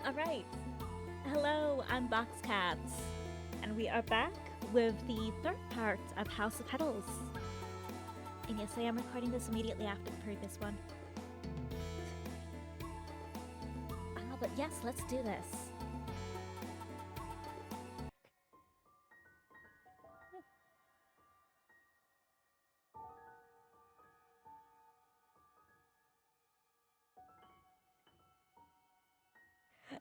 Alright, hello, I'm Boxcats, and we are back with the third part of House of Petals. And yes, I am recording this immediately after the previous one. But yes, let's do this.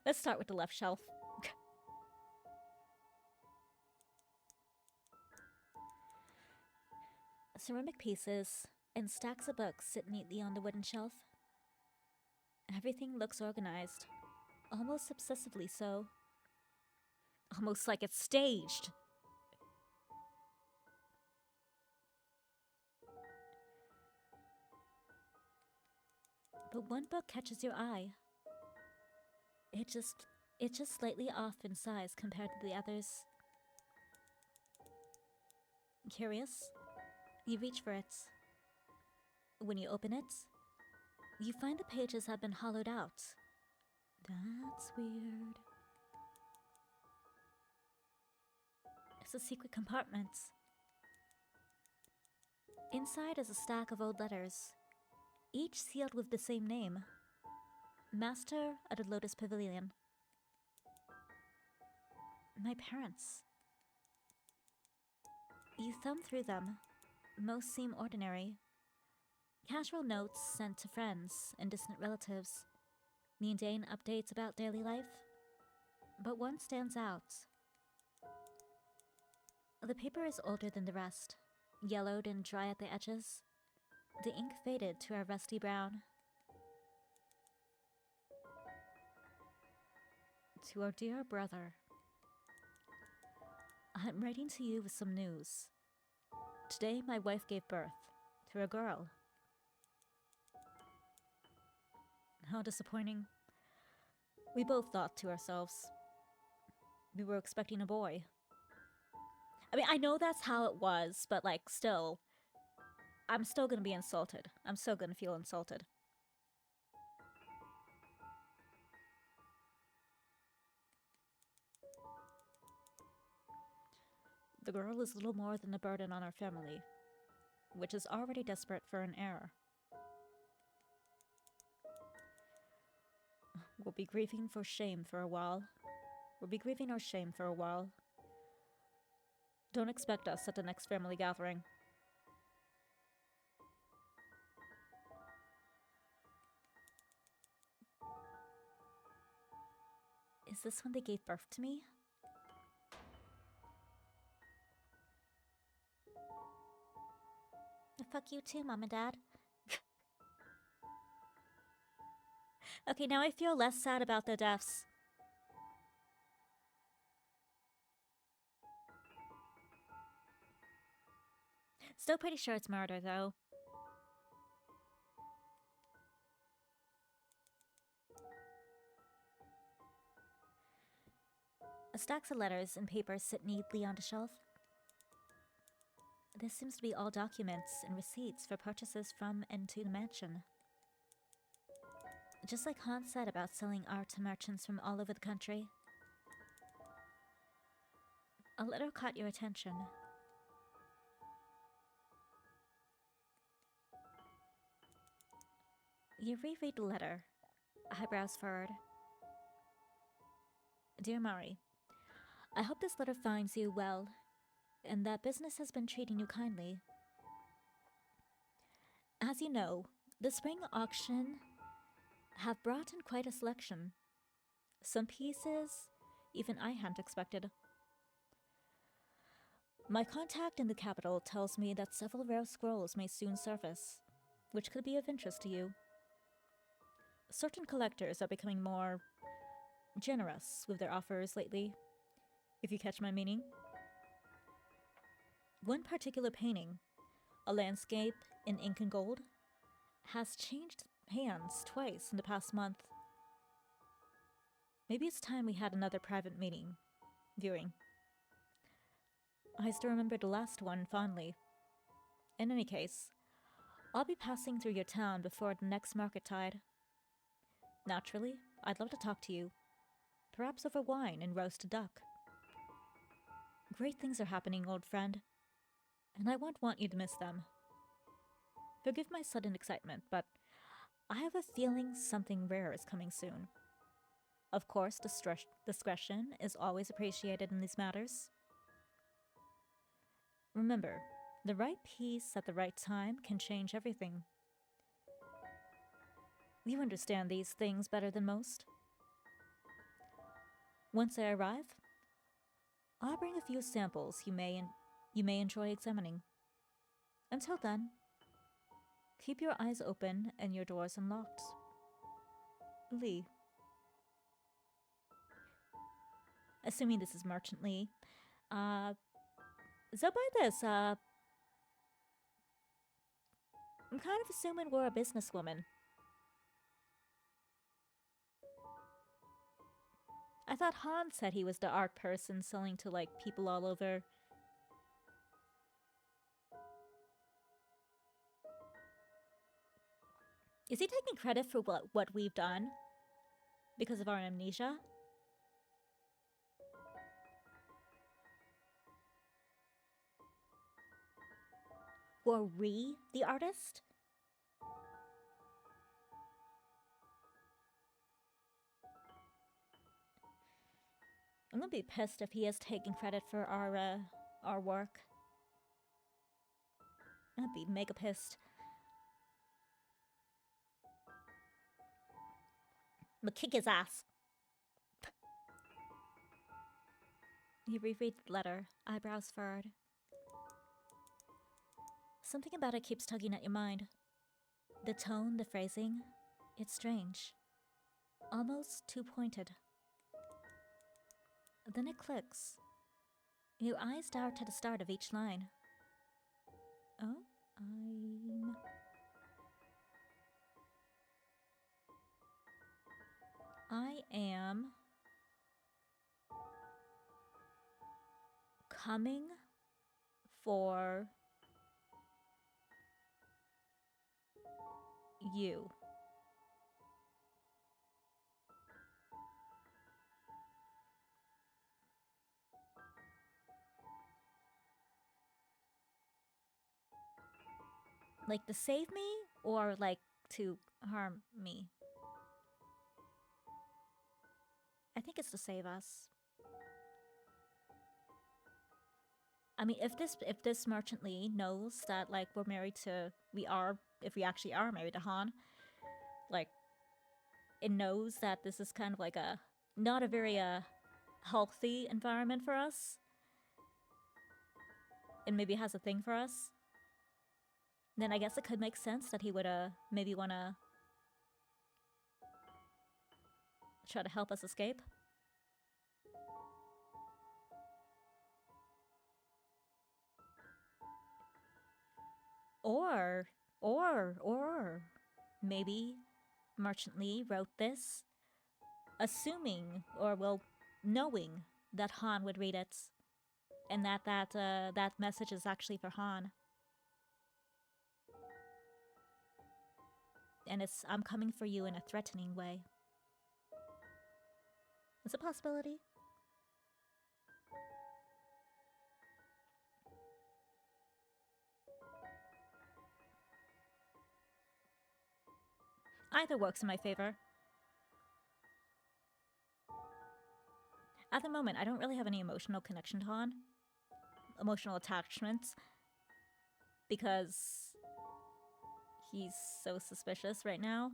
Let's start with the left shelf. Ceramic pieces and stacks of books sit neatly on the wooden shelf. Everything looks organized, almost obsessively so. Almost like it's staged. But one book catches your eye. It's just slightly off in size compared to the others. Curious? You reach for it. When you open it, you find the pages have been hollowed out. That's weird. It's a secret compartment. Inside is a stack of old letters, each sealed with the same name. Master at the Lotus Pavilion. My parents. You thumb through them. Most seem ordinary. Casual notes sent to friends and distant relatives. Mundane updates about daily life. But one stands out. The paper is older than the rest, yellowed and dry at the edges. The ink faded to a rusty brown. To our dear brother. I'm writing to you with some news. Today my wife gave birth to a girl. How disappointing. We both thought to ourselves, we were expecting a boy. I mean, I know that's how it was, but like, still, I'm still gonna be insulted. I'm still gonna feel insulted. The girl is little more than a burden on our family, which is already desperate for an heir. We'll be grieving for shame for a while. We'll be grieving our shame for a while. Don't expect us at the next family gathering. Is this when they gave birth to me? Fuck you too, Mom and Dad. Okay, now I feel less sad about the deaths. Still pretty sure it's murder, though. Stacks of letters and papers sit neatly on the shelf. This seems to be all documents and receipts for purchases from and to the mansion. Just like Hans said about selling art to merchants from all over the country. A letter caught your attention. You reread the letter, eyebrows furrowed. Dear Mari, I hope this letter finds you well, and that business has been treating you kindly. As you know, the spring auction have brought in quite a selection. Some pieces even I hadn't expected. My contact in the capital tells me that several rare scrolls may soon surface, which could be of interest to you. Certain collectors are becoming more generous with their offers lately, if you catch my meaning. One particular painting, a landscape in ink and gold, has changed hands twice in the past month. Maybe it's time we had another private viewing. I still remember the last one fondly. In any case, I'll be passing through your town before the next market tide. Naturally, I'd love to talk to you, perhaps over wine and roasted duck. Great things are happening, old friend, and I won't want you to miss them. Forgive my sudden excitement, but I have a feeling something rare is coming soon. Of course, discretion is always appreciated in these matters. Remember, the right piece at the right time can change everything. You understand these things better than most. Once I arrive, I'll bring a few samples you may enjoy examining. Until then, keep your eyes open and your doors unlocked. Lee. Assuming this is Merchant Lee. So by this, I'm kind of assuming we're a businesswoman. I thought Han said he was the art person selling to, like, people all over. Is he taking credit for what we've done? Because of our amnesia? Were we the artist? I'm gonna be pissed if he is taking credit for our work. I'd be mega pissed. I'm gonna kick his ass. You reread the letter, eyebrows furrowed. Something about it keeps tugging at your mind. The tone, the phrasing, it's strange. Almost too pointed. Then it clicks. Your eyes dart to the start of each line. Oh, I am coming for you. Like to save me or like to harm me? I think it's to save us. I mean, if this Merchant Lee knows that, like, we're married to, if we actually are married to Han, like, it knows that this is kind of like not a very healthy environment for us, and maybe has a thing for us, then I guess it could make sense that he would maybe want to try to help us escape. Or maybe Merchant Lee wrote this assuming, or well, knowing that Han would read it, and that message is actually for Han. And it's, I'm coming for you in a threatening way. It's a possibility. Either works in my favor. At the moment, I don't really have any emotional connection to Han. Emotional attachments. Because he's so suspicious right now.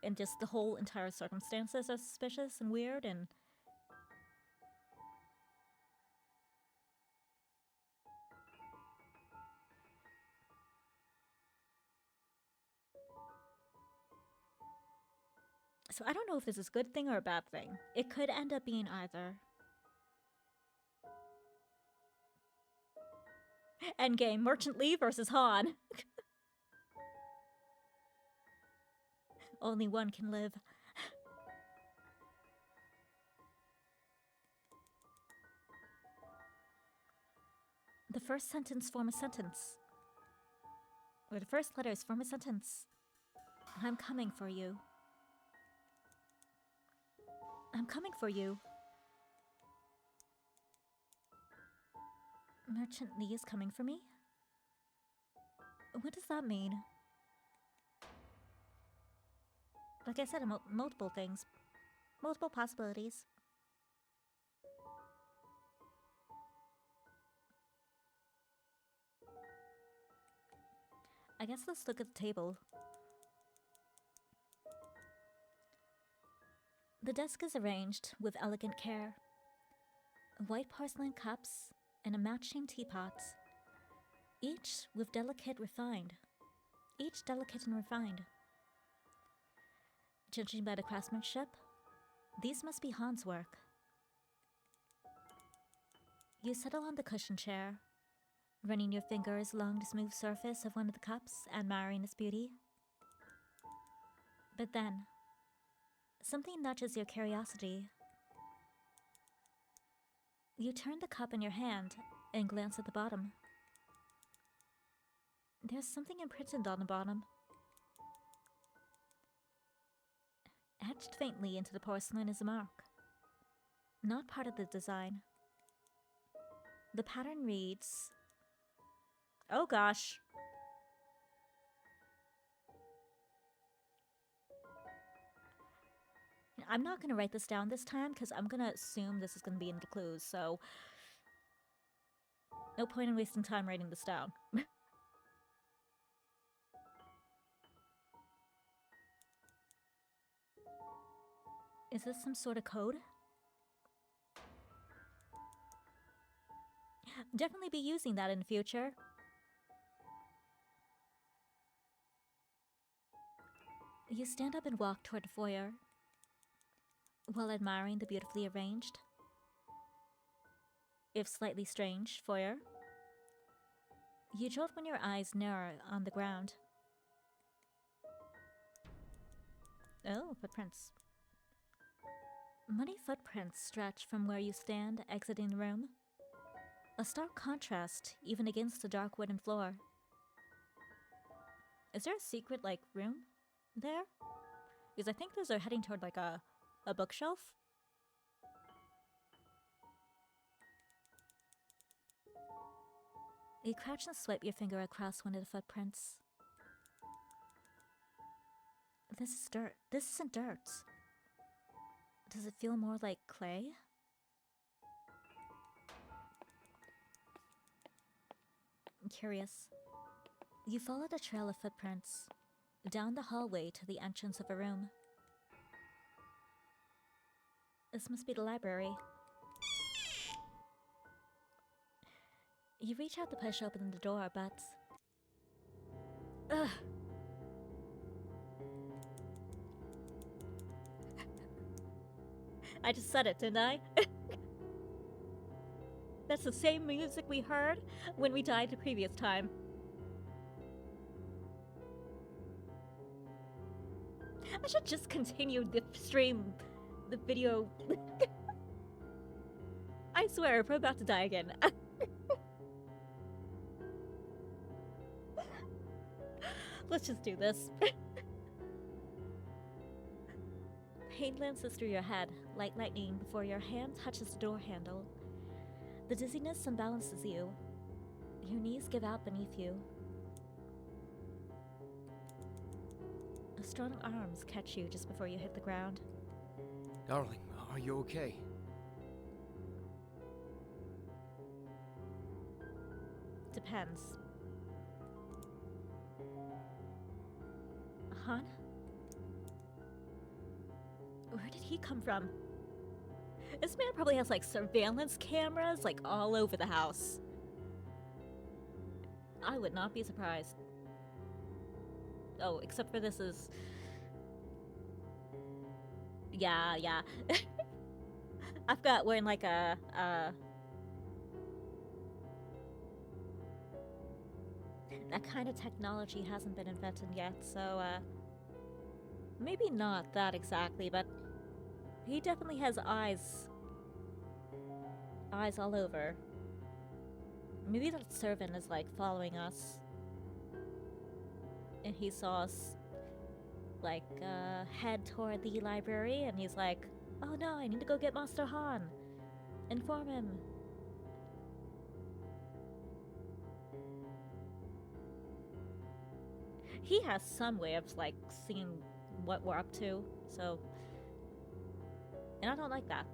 And just the whole entire circumstances are suspicious and weird, and so I don't know if this is a good thing or a bad thing. It could end up being either. Endgame, Merchant Lee versus Han. Only one can live. The first sentence form a sentence. Or the first letters form a sentence. I'm coming for you. I'm coming for you. Merchant Lee is coming for me? What does that mean? Like I said, multiple things. Multiple possibilities. I guess let's look at the table. The desk is arranged with elegant care. White porcelain cups and a matching teapot. Each delicate and refined. Judging by the craftsmanship, these must be Han's work. You settle on the cushioned chair, running your fingers along the smooth surface of one of the cups, admiring its beauty. But then, something nudges your curiosity. You turn the cup in your hand and glance at the bottom. There's something imprinted on the bottom. Etched faintly into the porcelain is a mark. Not part of the design. The pattern reads... Oh gosh. I'm not going to write this down this time because I'm going to assume this is going to be in the clues, so... No point in wasting time writing this down. Is this some sort of code? Definitely be using that in the future. You stand up and walk toward the foyer, while admiring the beautifully arranged, if slightly strange, foyer. You jolt when your eyes narrow on the ground. Oh, footprints. Muddy footprints stretch from where you stand, exiting the room. A stark contrast, even against the dark wooden floor. Is there a secret, room there? Because I think those are heading toward, a bookshelf? You crouch and swipe your finger across one of the footprints. This is dirt. This isn't dirt. Does it feel more like clay? I'm curious. You follow the trail of footprints, down the hallway to the entrance of a room. This must be the library. You reach out to push open the door, but... Ugh! I just said it, didn't I? That's the same music we heard when we died the previous time. I should just continue the stream, the video. I swear, we're about to die again. Let's just do this. Pain lances through your head, like lightning, before your hand touches the door handle. The dizziness unbalances you. Your knees give out beneath you. Strong arms catch you just before you hit the ground. Darling, are you okay? Depends. Han? Where did he come from? This man probably has surveillance cameras all over the house. I would not be surprised. Oh, except for this is... Yeah. I've got wearing a that kind of technology hasn't been invented yet, so maybe not that exactly, but he definitely has eyes all over. Maybe that servant is following us, and he saw us like, head toward the library, and he's like, oh no, I need to go get Master Han. Inform him. He has some way of, like, seeing what we're up to, so... And I don't like that.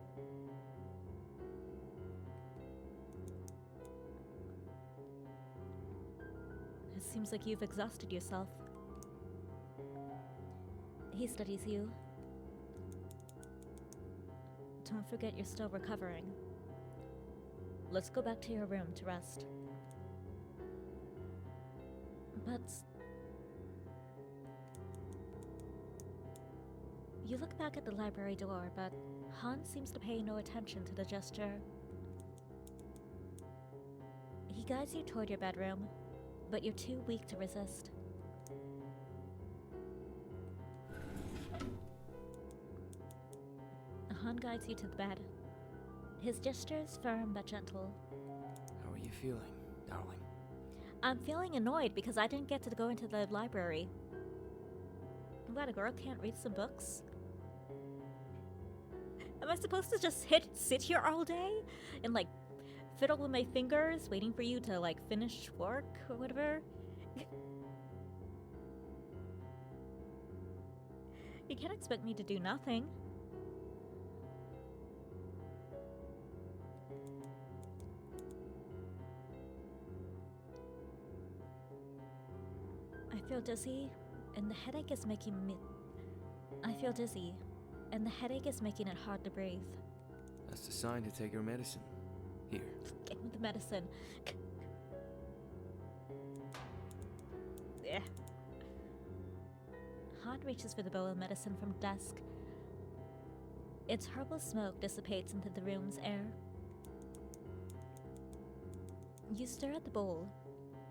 It seems like you've exhausted yourself. He studies you. Don't forget you're still recovering. Let's go back to your room to rest. But... You look back at the library door, but Han seems to pay no attention to the gesture. He guides you toward your bedroom, but you're too weak to resist. Han guides you to the bed. His gestures firm but gentle. How are you feeling, darling? I'm feeling annoyed because I didn't get to go into the library. What, a girl can't read some books? Am I supposed to just sit here all day and, like, fiddle with my fingers, waiting for you to, like, finish work or whatever? You can't expect me to do nothing. I feel dizzy, and the headache is making me... I feel dizzy, and the headache is making it hard to breathe. That's the sign to take your medicine. Here. Get me the medicine. Yeah. Han reaches for the bowl of medicine from the desk. Its herbal smoke dissipates into the room's air. You stare at the bowl,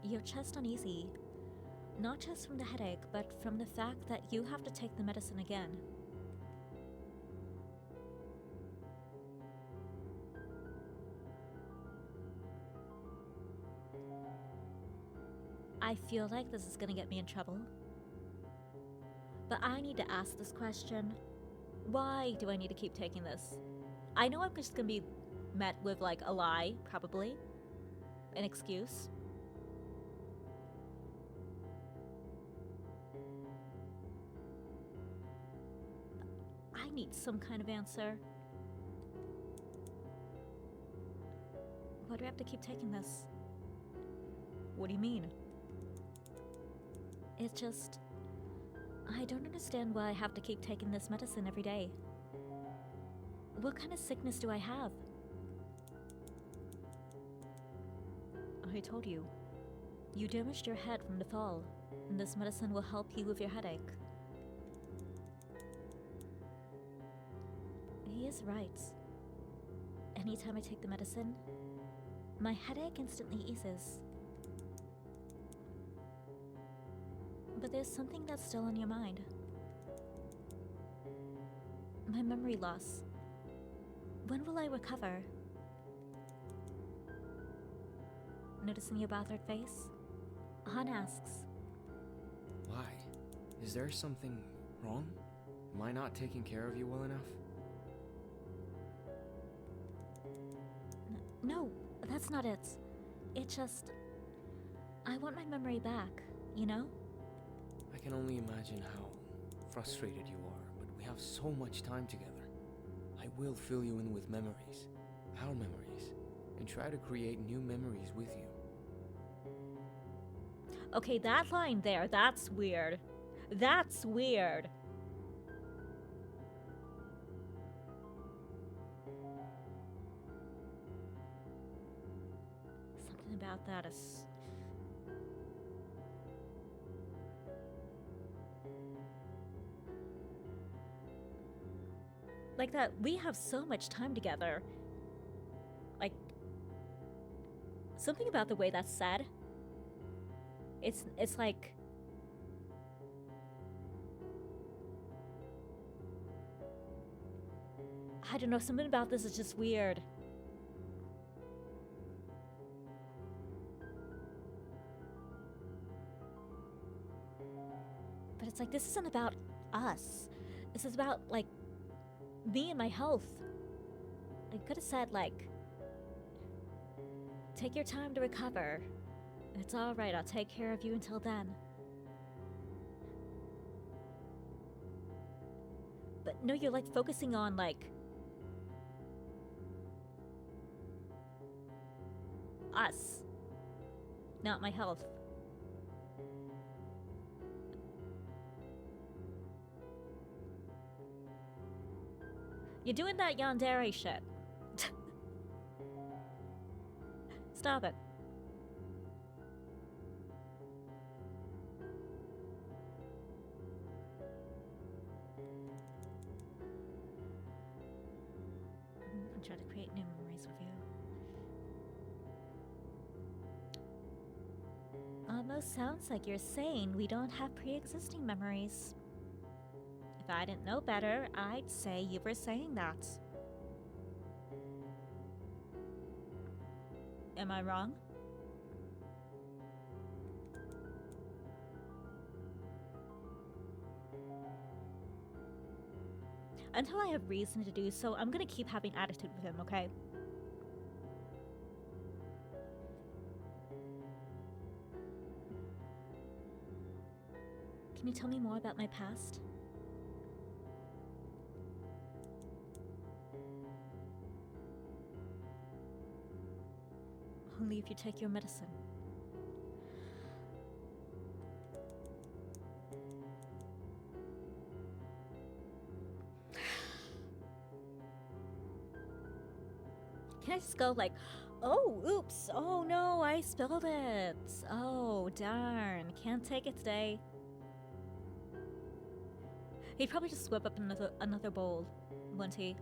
your chest uneasy. Not just from the headache, but from the fact that you have to take the medicine again. I feel like this is gonna get me in trouble. But I need to ask this question. Why do I need to keep taking this? I know I'm just gonna be met with, like, a lie, probably. An excuse. I need some kind of answer. Why do I have to keep taking this? What do you mean? It's just... I don't understand why I have to keep taking this medicine every day. What kind of sickness do I have? I told you. You damaged your head from the fall, and this medicine will help you with your headache. He is right. Anytime I take the medicine, my headache instantly eases. But there's something that's still on your mind. My memory loss. When will I recover? Noticing your bothered face, Han asks. Why? Is there something wrong? Am I not taking care of you well enough? No, that's not it. It just... I want my memory back, you know? I can only imagine how frustrated you are, but we have so much time together. I will fill you in with memories, our memories, and try to create new memories with you. Okay, that line there, that's weird. That's weird. Something about that is... Like that, we have so much time together. Like... Something about the way that's said. It's like... I don't know, something about this is just weird. But it's like, this isn't about us. This is about, like, me and my health. I could have said, like, take your time to recover. It's alright, I'll take care of you until then. But no, you're, like, focusing on, like, us, not my health. You're doing that yandere shit. Stop it. I'm trying to create new memories with you. Almost sounds like you're saying we don't have pre-existing memories. If I didn't know better, I'd say you were saying that. Am I wrong? Until I have reason to do so, I'm gonna keep having attitude with him, okay? Can you tell me more about my past? Only if you take your medicine. Can I just go like, oh, oops, oh no, I spilled it. Oh, darn, can't take it today. He'd probably just whip up another bowl, wouldn't he?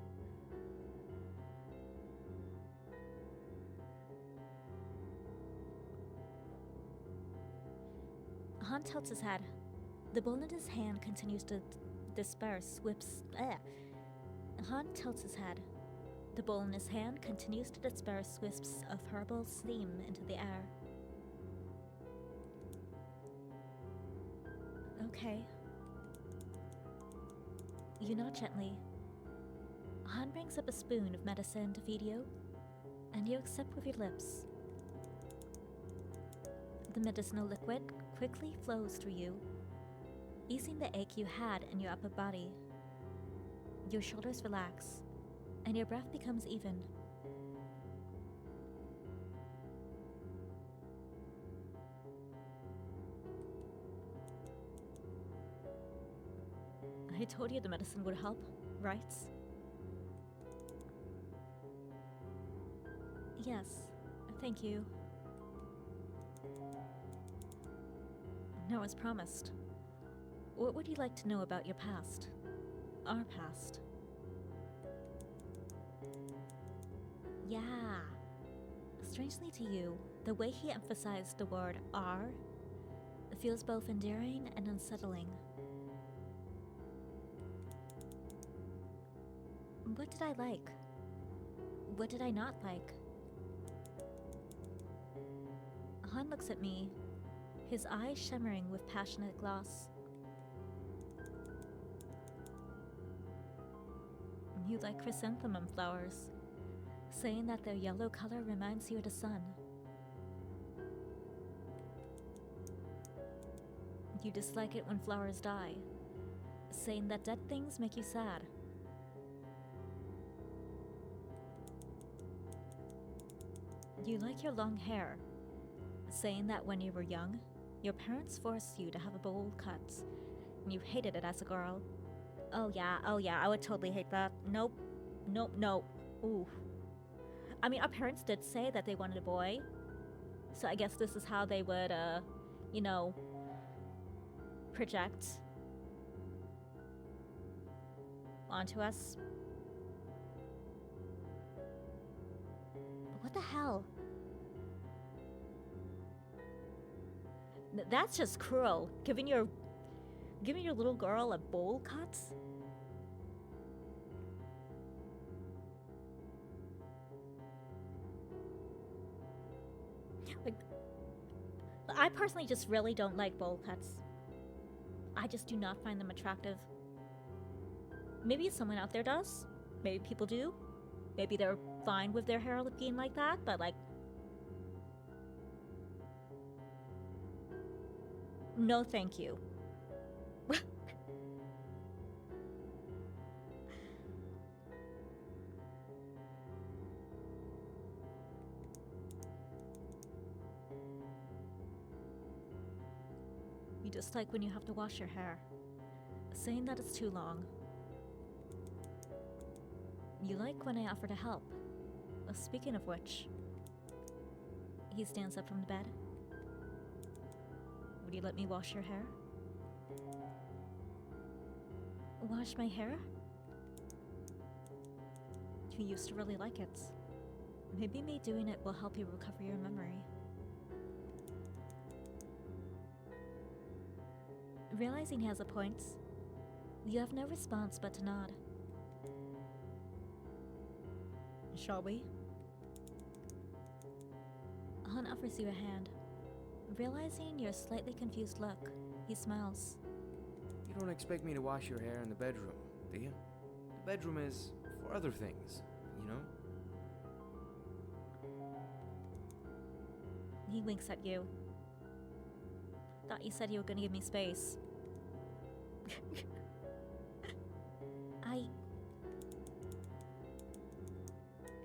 Han tilts his head. The bowl in his hand continues to disperse whips. Han tilts his head. The bowl in his hand continues to disperse wisps of herbal steam into the air. Okay. You nod gently. Han brings up a spoon of medicine to feed you, and you accept with your lips. The medicinal liquid quickly flows through you, easing the ache you had in your upper body. Your shoulders relax, and your breath becomes even. I told you the medicine would help, right? Yes, thank you. Now, as promised, what would you like to know about your past? Our past? Yeah. Strangely to you, the way he emphasized the word "our" feels both endearing and unsettling. What did I like? What did I not like? Han looks at me, his eyes shimmering with passionate gloss. You like chrysanthemum flowers, saying that their yellow color reminds you of the sun. You dislike it when flowers die, saying that dead things make you sad. You like your long hair, saying that when you were young, your parents forced you to have a bowl cut, and you hated it as a girl. Oh yeah, I would totally hate that. Nope. Ooh. I mean, our parents did say that they wanted a boy, so I guess this is how they would, project onto us. What the hell? That's just cruel. Giving your little girl a bowl cut? Like, I personally just really don't like bowl cuts. I just do not find them attractive. Maybe someone out there does. Maybe people do. Maybe they're fine with their hair looking like that, but like... No thank you. You dislike when you have to wash your hair, saying that it's too long. You like when I offer to help. Speaking of which, he stands up from the bed. Would you let me wash your hair? Wash my hair? You used to really like it. Maybe me doing it will help you recover your memory. Realizing he has a point, you have no response but to nod. Shall we? Han offers you a hand. Realizing your slightly confused look, he smiles. You don't expect me to wash your hair in the bedroom, do you? The bedroom is for other things, you know? He winks at you. Thought you said you were gonna give me space.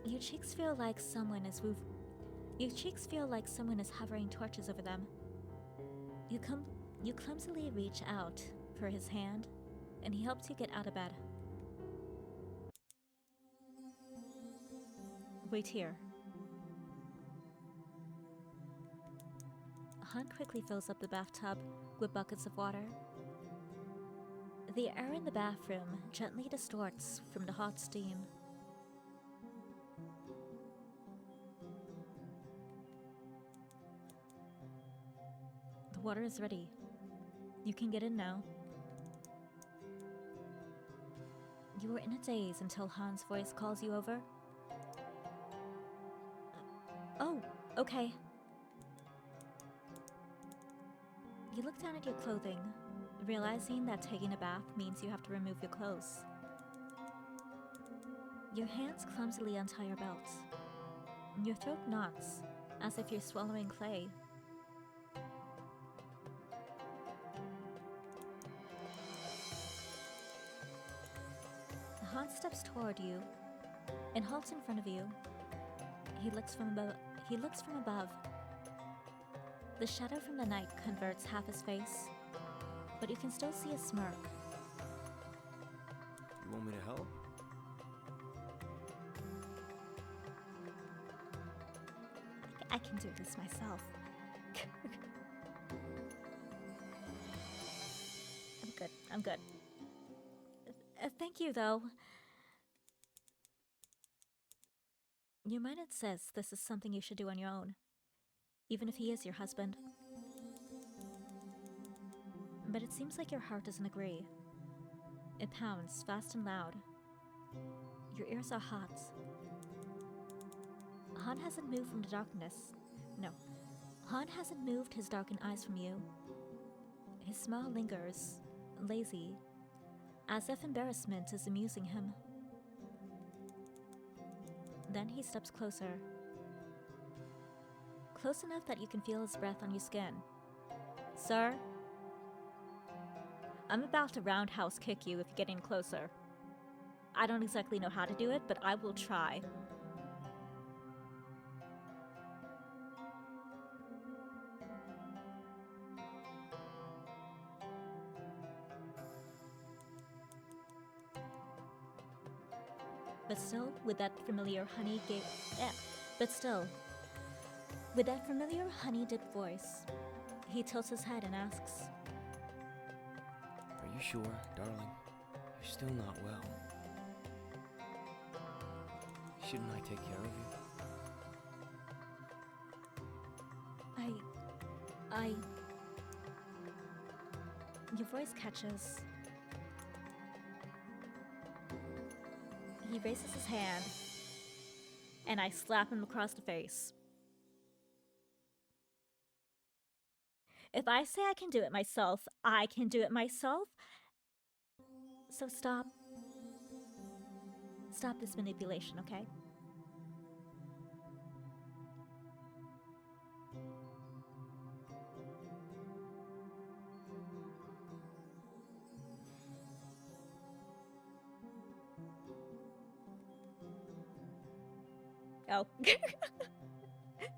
Your cheeks feel like someone is hovering torches over them. You clumsily reach out for his hand, and he helps you get out of bed. Wait here. Han quickly fills up the bathtub with buckets of water. The air in the bathroom gently distorts from the hot steam. The water is ready. You can get in now. You were in a daze until Han's voice calls you over. Oh, okay. You look down at your clothing, realizing that taking a bath means you have to remove your clothes. Your hands clumsily untie your belt. Your throat knots, as if you're swallowing clay. Han steps toward you and halts in front of you. He looks from above. The shadow from the night converts half his face, but you can still see a smirk. You want me to help? I can do this myself. I'm good. Thank you, though. Your mind says this is something you should do on your own, even if he is your husband. But it seems like your heart doesn't agree. It pounds fast and loud. Your ears are hot. Han hasn't moved from the darkness. No, Han hasn't moved his darkened eyes from you. His smile lingers, lazy, as if embarrassment is amusing him. Then he steps closer. Close enough that you can feel his breath on your skin. Sir? I'm about to roundhouse kick you if you get in closer. I don't exactly know how to do it, but I will try. But still, with that familiar honey-dipped voice, he tilts his head and asks, Are you sure, darling? You're still not well. Shouldn't I take care of you? Your voice catches. He raises his hand, and I slap him across the face. If I say I can do it myself, I can do it myself. So stop stop this manipulation, okay? Oh.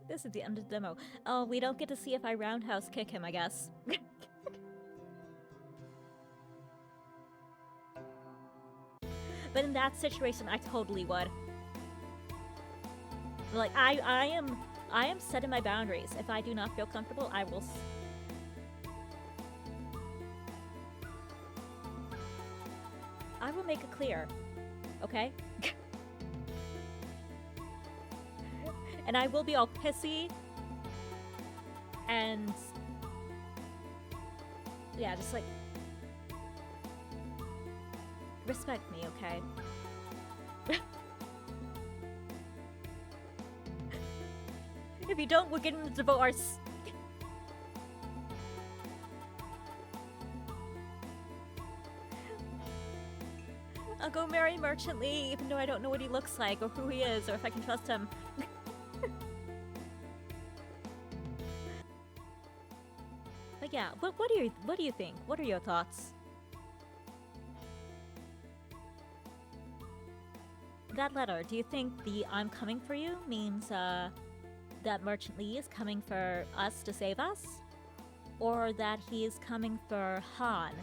This is the end of the demo. Oh, we don't get to see if I roundhouse kick him, I guess. But in that situation, I totally would. Like, I am setting my boundaries. If I do not feel comfortable, I will... I will make it clear, okay? And I will be all pissy and yeah, just like respect me, okay? If you don't, we're getting a divorce. I'll go marry Merchant Lee, even though I don't know what he looks like or who he is or if I can trust him. But yeah, what do you think? What are your thoughts? That letter, do you think the "I'm coming for you" means that Merchant Lee is coming for us to save us? Or that he is coming for Han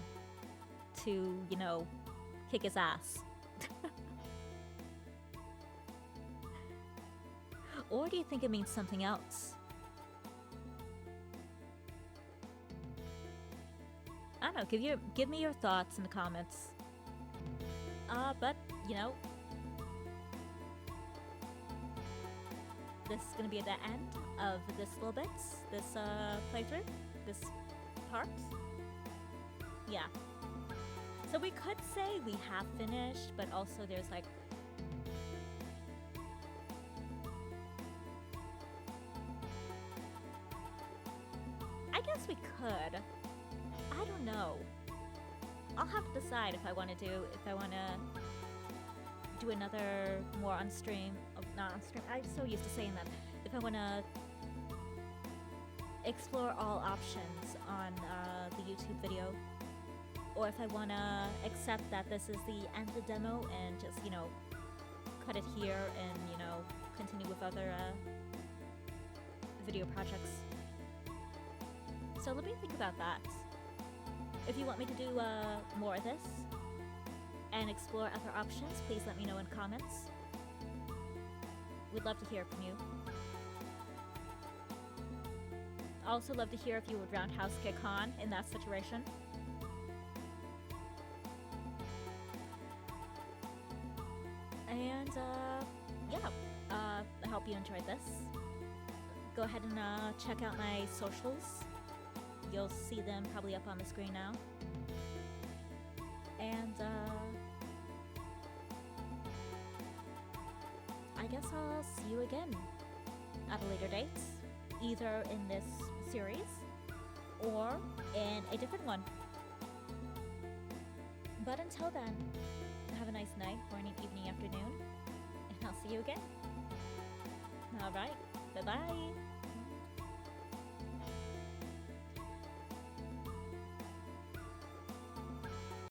to, you know, kick his ass? Or do you think it means something else? I don't know, give me your thoughts in the comments. But, you know, this is gonna be the end of this little bit, this playthrough, this part. Yeah. So we could say we have finished, but also there's like... I guess we could. I don't know. I'll have to decide if I want to do another more on stream. Oh, not on stream. I'm so used to saying that. If I want to explore all options on the YouTube video, or if I want to accept that this is the end of the demo and just, you know, cut it here and, you know, continue with other video projects. So let me think about that. If you want me to do more of this and explore other options, please let me know in comments. We'd love to hear from you. Also love to hear if you would roundhouse kick Han in that situation. And yeah, I hope you enjoyed this. Go ahead and check out my socials. You'll see them probably up on the screen now. And I guess I'll see you again at a later date, either in this series or in a different one. But until then, have a nice night, morning, evening, afternoon, and I'll see you again. Alright, bye-bye!